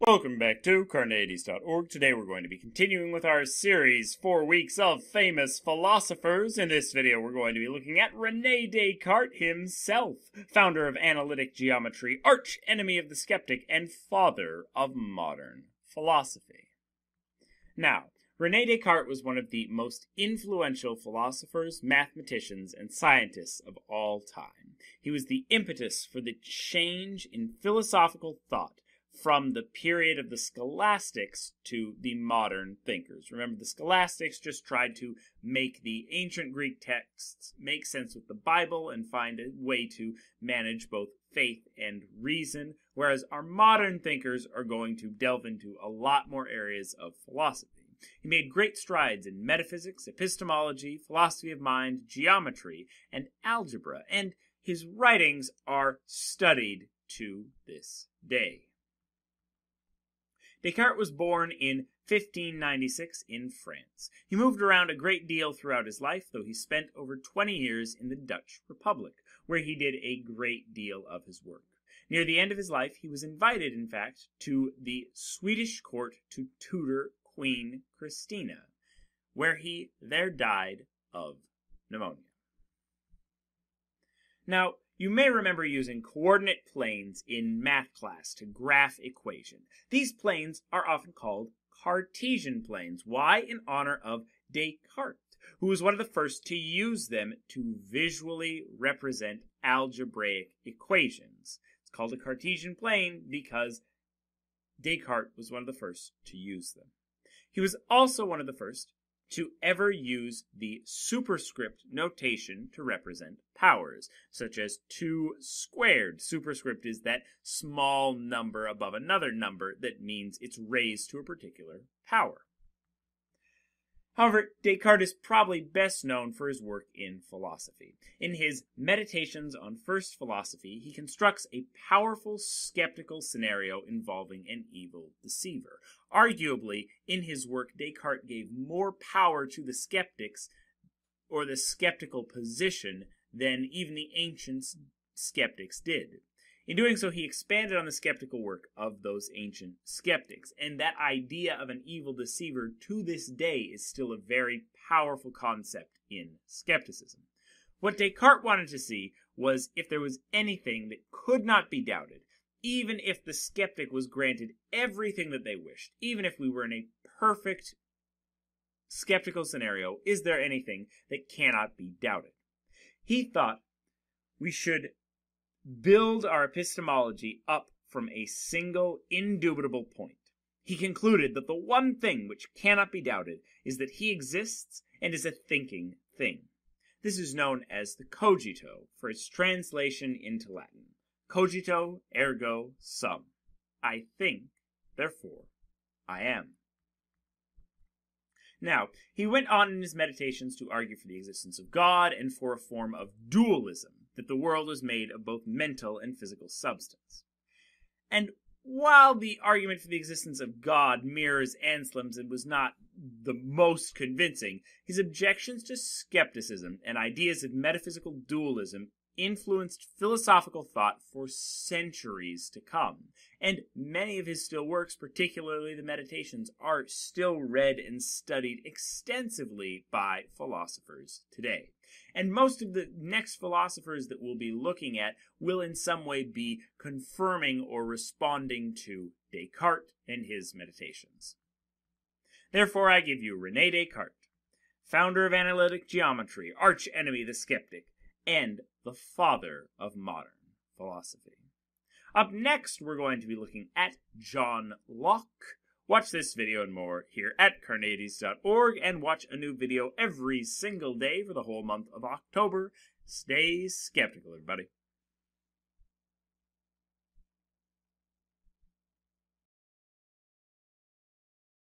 Welcome back to Carneades.org. Today we're going to be continuing with our series, 4 weeks of famous philosophers. In this video we're going to be looking at Rene Descartes himself, founder of Analytic Geometry, archenemy of the Skeptic, and father of modern philosophy. Now, Rene Descartes was one of the most influential philosophers, mathematicians, and scientists of all time. He was the impetus for the change in philosophical thought from the period of the scholastics to the modern thinkers. Remember, the scholastics just tried to make the ancient Greek texts make sense with the Bible and find a way to manage both faith and reason, whereas our modern thinkers are going to delve into a lot more areas of philosophy. He made great strides in metaphysics, epistemology, philosophy of mind, geometry, and algebra, and his writings are studied to this day. Descartes was born in 1596 in France. He moved around a great deal throughout his life, though he spent over 20 years in the Dutch Republic, where he did a great deal of his work. Near the end of his life, he was invited, in fact, to the Swedish court to tutor Queen Christina, where he there died of pneumonia. Now, you may remember using coordinate planes in math class to graph equation. These planes are often called Cartesian planes. Why? In honor of Descartes, who was one of the first to use them to visually represent algebraic equations. It's called a Cartesian plane because Descartes was one of the first to use them. He was also one of the first to ever use the superscript notation to represent powers, such as 2 squared. Superscript is that small number above another number that means it's raised to a particular power. However, Descartes is probably best known for his work in philosophy. In his Meditations on First Philosophy, he constructs a powerful skeptical scenario involving an evil deceiver. Arguably, in his work, Descartes gave more power to the skeptics, or the skeptical position, than even the ancient skeptics did. In doing so, he expanded on the skeptical work of those ancient skeptics, and that idea of an evil deceiver to this day is still a very powerful concept in skepticism. What Descartes wanted to see was if there was anything that could not be doubted, even if the skeptic was granted everything that they wished, even if we were in a perfect skeptical scenario, is there anything that cannot be doubted? He thought we should build our epistemology up from a single, indubitable point. He concluded that the one thing which cannot be doubted is that he exists and is a thinking thing. This is known as the cogito, for its translation into Latin. Cogito, ergo sum. I think, therefore I am. Now, he went on in his meditations to argue for the existence of God and for a form of dualism, that the world was made of both mental and physical substance. And while the argument for the existence of God mirrors Anselm's and was not the most convincing, his objections to skepticism and ideas of metaphysical dualism influenced philosophical thought for centuries to come, and many of his still works, particularly the Meditations, are still read and studied extensively by philosophers today. And most of the next philosophers that we'll be looking at will in some way be confirming or responding to Descartes and his Meditations. Therefore, I give you Rene Descartes, founder of Analytic Geometry, archenemy the Skeptic, and the father of modern philosophy. Up next, we're going to be looking at John Locke. Watch this video and more here at Carneades.org, and watch a new video every single day for the whole month of October. Stay skeptical, everybody.